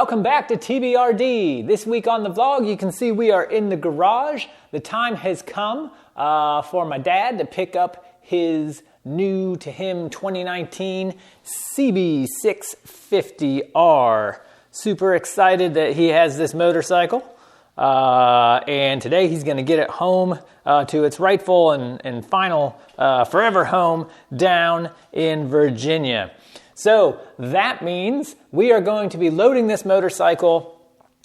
Welcome back to TBRD. This week on the vlog, you can see we are in the garage. The time has come for my dad to pick up his new to him 2019 CB650R. Super excited that he has this motorcycle. And today he's going to get it home to its rightful and final forever home down in Virginia. So that means we are going to be loading this motorcycle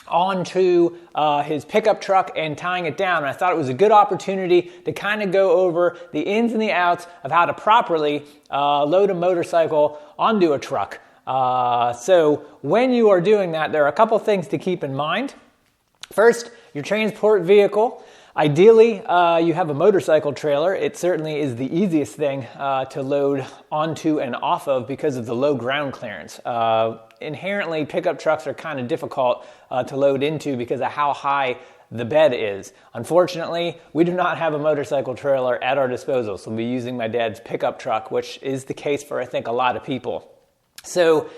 onto his pickup truck and tying it down. And I thought it was a good opportunity to kind of go over the ins and the outs of how to properly load a motorcycle onto a truck. So when you are doing that, there are a couple things to keep in mind. First, your transport vehicle. Ideally, you have a motorcycle trailer. It certainly is the easiest thing to load onto and off of because of the low ground clearance. Inherently, pickup trucks are kind of difficult to load into because of how high the bed is. Unfortunately, we do not have a motorcycle trailer at our disposal, so we'll be using my dad's pickup truck, which is the case for, I think, a lot of people. So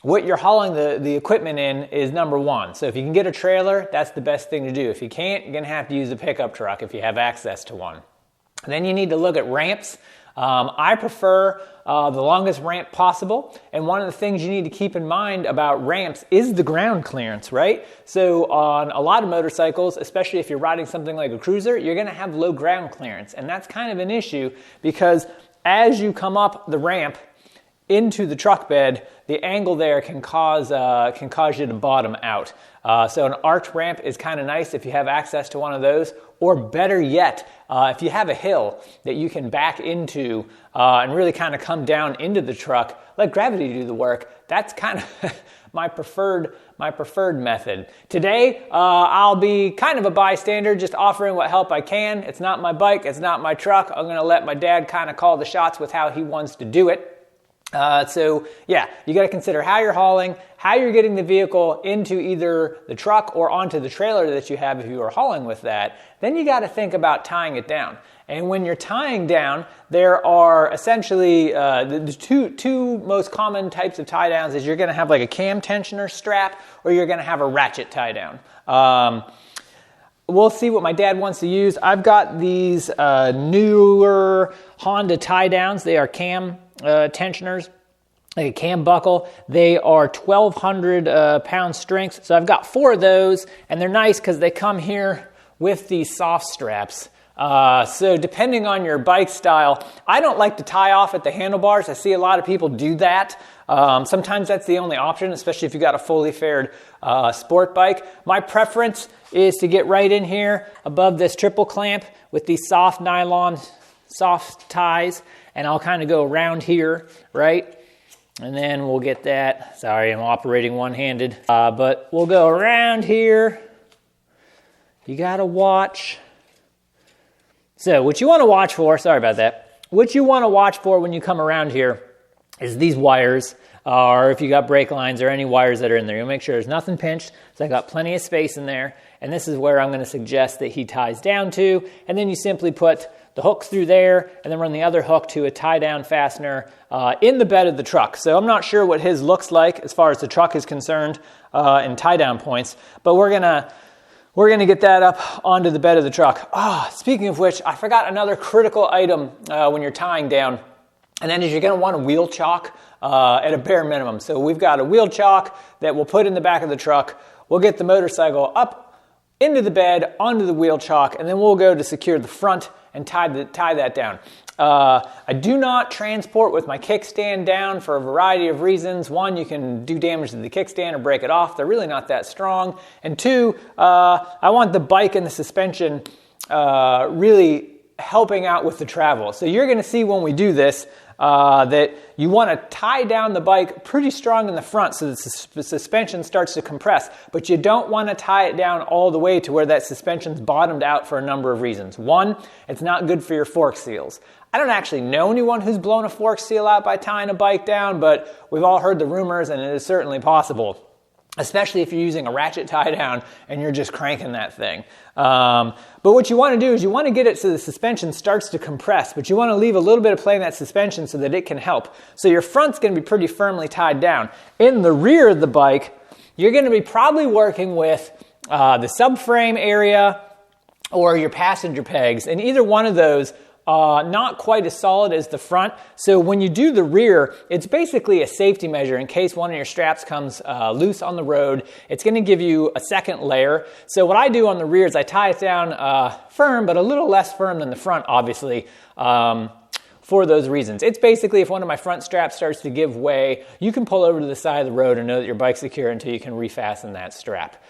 what you're hauling the equipment in is number one. So if you can get a trailer, that's the best thing to do. If you can't, you're going to have to use a pickup truck if you have access to one. Then you need to look at ramps. I prefer the longest ramp possible. And one of the things you need to keep in mind about ramps is the ground clearance, right? So on a lot of motorcycles, especially if you're riding something like a cruiser, you're going to have low ground clearance. And that's kind of an issue because as you come up the ramp into the truck bed, the angle there can cause you to bottom out. So an arch ramp is kind of nice if you have access to one of those, or better yet, if you have a hill that you can back into and really kind of come down into the truck, let gravity do the work. That's kind of my preferred method. Today, I'll be kind of a bystander, just offering what help I can. It's not my bike, it's not my truck. I'm going to let my dad kind of call the shots with how he wants to do it. So yeah, you got to consider how you're hauling, how you're getting the vehicle into either the truck or onto the trailer that you have if you are hauling with that. Then you got to think about tying it down. And when you're tying down, there are essentially the two most common types of tie downs is you're going to have like a cam tensioner strap or you're going to have a ratchet tie down. We'll see what my dad wants to use. I've got these newer Honda tie downs. They are cam tensioners, like a cam buckle. They are 1,200 pound strength. So I've got 4 of those, and they're nice because they come here with these soft straps. So depending on your bike style, I don't like to tie off at the handlebars. I see a lot of people do that. Sometimes that's the only option, especially if you got a fully fared sport bike. My preference is to get right in here above this triple clamp with these soft nylon, soft ties, and I'll kind of go around here, right? And then we'll get that. Sorry, I'm operating one-handed. But we'll go around here. You got to watch. So what you want to watch for, sorry about that. What you want to watch for when you come around here is these wires, or if you got brake lines or any wires that are in there. You'll make sure there's nothing pinched. So I got plenty of space in there. And this is where I'm going to suggest that he ties down to. And then you simply put the hooks through there and then run the other hook to a tie down fastener in the bed of the truck. So I'm not sure what his looks like as far as the truck is concerned in tie down points, but we're gonna get that up onto the bed of the truck. Speaking of which, I forgot another critical item when you're tying down, and that is you're gonna want a wheel chock at a bare minimum. So we've got a wheel chock that we'll put in the back of the truck. We'll get the motorcycle up into the bed, onto the wheel chock, and then we'll go to secure the front and tie that down. I do not transport with my kickstand down for a variety of reasons. One, you can do damage to the kickstand or break it off. They're really not that strong. And two, I want the bike and the suspension really helping out with the travel. So you're going to see when we do this that you want to tie down the bike pretty strong in the front so that the suspension starts to compress, but you don't want to tie it down all the way to where that suspension's bottomed out for a number of reasons. One, it's not good for your fork seals. I don't actually know anyone who's blown a fork seal out by tying a bike down, but we've all heard the rumors and it is certainly possible. especially if you're using a ratchet tie down and you're just cranking that thing. But what you want to do is you want to get it so the suspension starts to compress, but you want to leave a little bit of play in that suspension so that it can help. So your front's going to be pretty firmly tied down. In the rear of the bike, you're going to be probably working with the subframe area or your passenger pegs, and either one of those not quite as solid as the front. So when you do the rear, it's basically a safety measure in case one of your straps comes loose on the road. It's going to give you a second layer. So what I do on the rear is I tie it down firm, but a little less firm than the front, obviously, for those reasons. It's basically if one of my front straps starts to give way, you can pull over to the side of the road and know that your bike's secure until you can refasten that strap.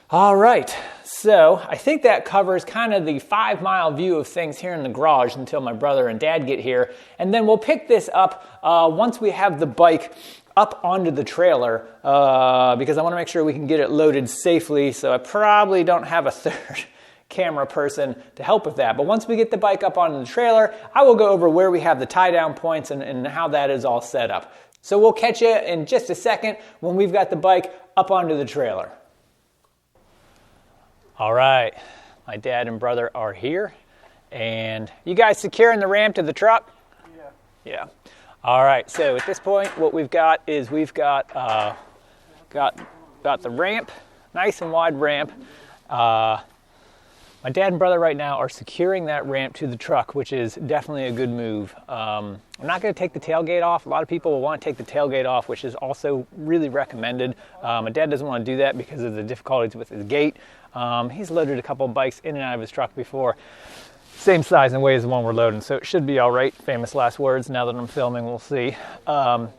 All right, so I think that covers kind of the 5-mile view of things here in the garage until my brother and dad get here. And then we'll pick this up once we have the bike up onto the trailer because I want to make sure we can get it loaded safely. So I probably don't have a third camera person to help with that. But once we get the bike up onto the trailer, I will go over where we have the tie down points and how that is all set up. So we'll catch you in just a second when we've got the bike up onto the trailer. All right, my dad and brother are here, and you guys securing the ramp to the truck? Yeah. All right, so at this point, what we've got is we've got the ramp, nice and wide ramp. My dad and brother right now are securing that ramp to the truck, which is definitely a good move. I'm not going to take the tailgate off. A lot of people will want to take the tailgate off, which is also really recommended. My dad doesn't want to do that because of the difficulties with his gait. He's loaded a couple of bikes in and out of his truck before. Same size and weight as the one we're loading, so it should be all right. Famous last words. Now that I'm filming, we'll see. But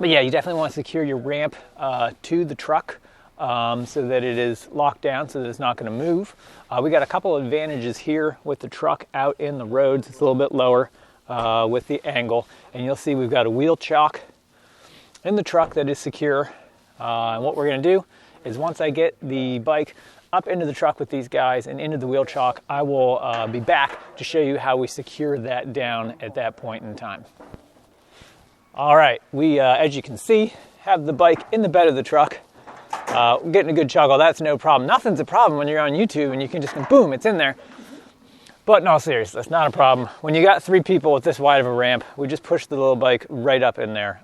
yeah, you definitely want to secure your ramp to the truck so that it is locked down so that it's not going to move. We got a couple of advantages here with the truck out in the roads. It's a little bit lower with the angle, and you'll see we've got a wheel chock in the truck that is secure. And what we're going to do is once I get the bike up into the truck with these guys and into the wheel chock, I will be back to show you how we secure that down at that point in time. All right, we, as you can see, have the bike in the bed of the truck. Getting a good chuckle, that's no problem. Nothing's a problem when you're on YouTube and you can just, boom, it's in there. But no, seriously, that's not a problem. When you got 3 people with this wide of a ramp, we just push the little bike right up in there.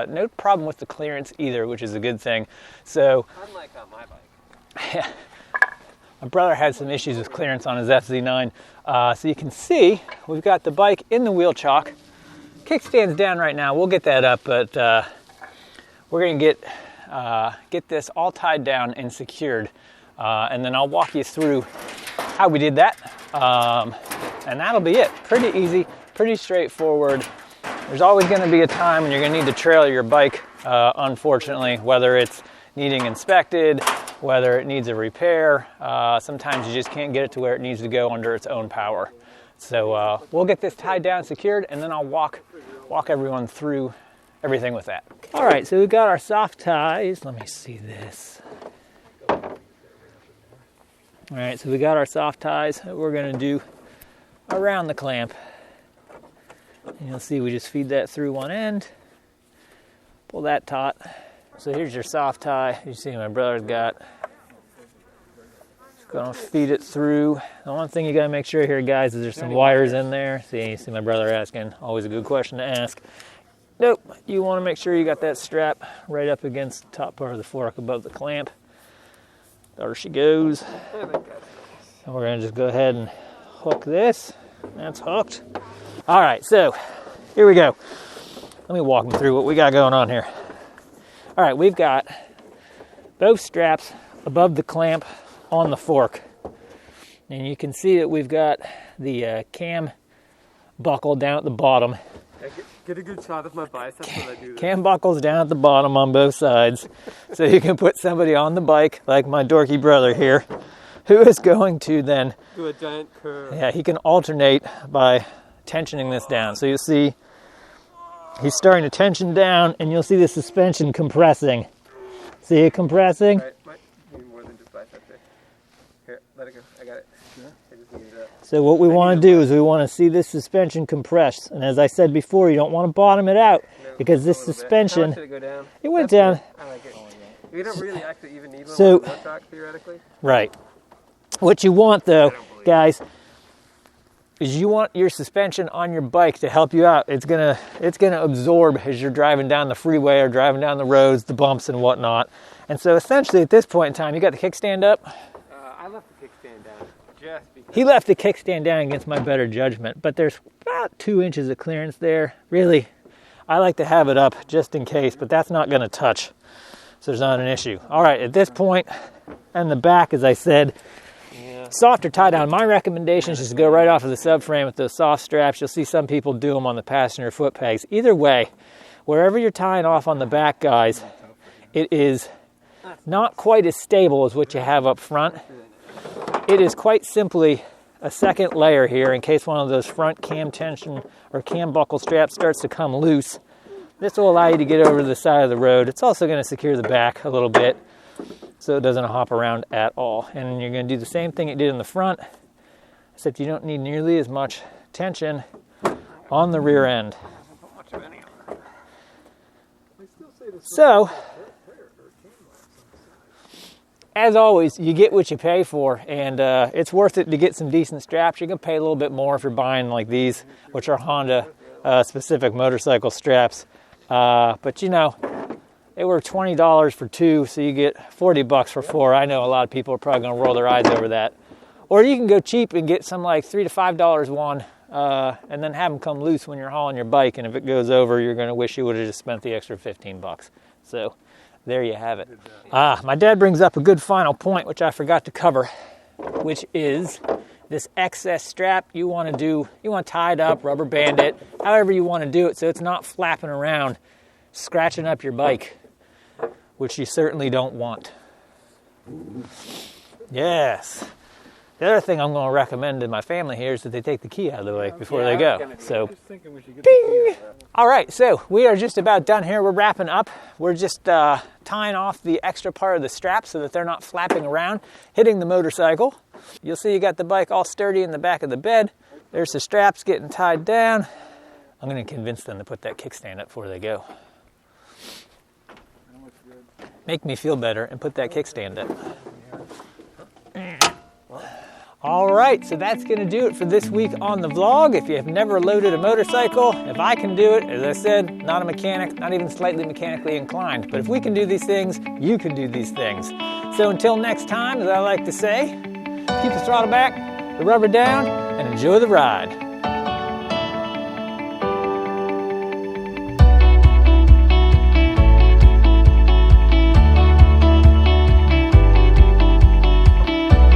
No problem with the clearance either, which is a good thing. So, unlike on my bike. Yeah, my brother had some issues with clearance on his FZ9. So you can see we've got the bike in the wheel chock. Kickstand's down right now. We'll get that up, but we're going to get this all tied down and secured, and then I'll walk you through how we did that, and that'll be it. Pretty easy, pretty straightforward. There's always going to be a time when you're going to need to trailer your bike, unfortunately, whether it's needing inspected, whether it needs a repair. Sometimes you just can't get it to where it needs to go under its own power. So we'll get this tied down, secured, and then I'll walk everyone through everything with that. All right, so we've got our soft ties. Let me see this. All right, so we got our soft ties that we're going to do around the clamp. And you'll see we just feed that through one end, pull that taut. So here's your soft tie. You see my brother's got. Just going to feed it through. The one thing you got to make sure here, guys, is there's some wires in there. See my brother asking. Always a good question to ask. Nope, you want to make sure you got that strap right up against the top part of the fork above the clamp. There she goes. And we're going to just go ahead and hook this. That's hooked. All right, so here we go. Let me walk them through what we got going on here. All right, we've got both straps above the clamp on the fork. And you can see that we've got the cam buckle down at the bottom. Get a good shot of my biceps when I do this. Cam buckles down at the bottom on both sides. So you can put somebody on the bike, like my dorky brother here, who is going to then do a giant curve. Yeah, he can alternate by tensioning this down. So you'll see he's starting to tension down, and you'll see the suspension compressing. See it compressing? Right, might need more than just biceps there. Here, let it go. I got it. Yeah. I just needed it. So what we want to do is we want to see this suspension compress. And as I said before, you don't want to bottom it out because this suspension, How much did it go down? it went down. I like it. You don't really actually even need one So- with a wheel shock, theoretically. Right. What you want though, guys, is you want your suspension on your bike to help you out. It's gonna absorb as you're driving down the freeway or driving down the roads, the bumps and whatnot. And so essentially at this point in time, you got the kickstand up. I left the kickstand down just because. He left the kickstand down against my better judgment, but there's about 2 inches of clearance there. Really, I like to have it up just in case, but that's not gonna touch. So there's not an issue. All right, at this point, and the back, as I said, softer tie down. My recommendation is just to go right off of the subframe with those soft straps. You'll see some people do them on the passenger foot pegs. Either way, wherever you're tying off on the back, guys, it is not quite as stable as what you have up front. It is quite simply a second layer here in case one of those front cam tension or cam buckle straps starts to come loose. This will allow you to get over to the side of the road. It's also going to secure the back a little bit so it doesn't hop around at all. And you're going to do the same thing it did in the front, except you don't need nearly as much tension on the rear end. So, as always, you get what you pay for, and it's worth it to get some decent straps. You're going to pay a little bit more if you're buying like these, which are Honda specific motorcycle straps. But you know, they were $20 for 2, so you get $40 for 4. I know a lot of people are probably going to roll their eyes over that. Or you can go cheap and get some like $3 to $5 one, and then have them come loose when you're hauling your bike. And if it goes over, you're going to wish you would have just spent the extra $15. So there you have it. My dad brings up a good final point, which I forgot to cover, which is this excess strap. You want to tie it up, rubber band it, however you want to do it, so it's not flapping around, scratching up your bike, which you certainly don't want. Yes. The other thing I'm going to recommend to my family here is that they take the key out of the way before they go. So, ding! All right, so we are just about done here. We're wrapping up. We're just tying off the extra part of the strap so that they're not flapping around, hitting the motorcycle. You'll see you got the bike all sturdy in the back of the bed. There's the straps getting tied down. I'm going to convince them to put that kickstand up before they go. Make me feel better and put that kickstand up. All right, so that's going to do it for this week on the vlog. If you have never loaded a motorcycle, if I can do it, as I said, not a mechanic, not even slightly mechanically inclined, but if we can do these things, you can do these things. So until next time, as I like to say, keep the throttle back, the rubber down, and enjoy the ride.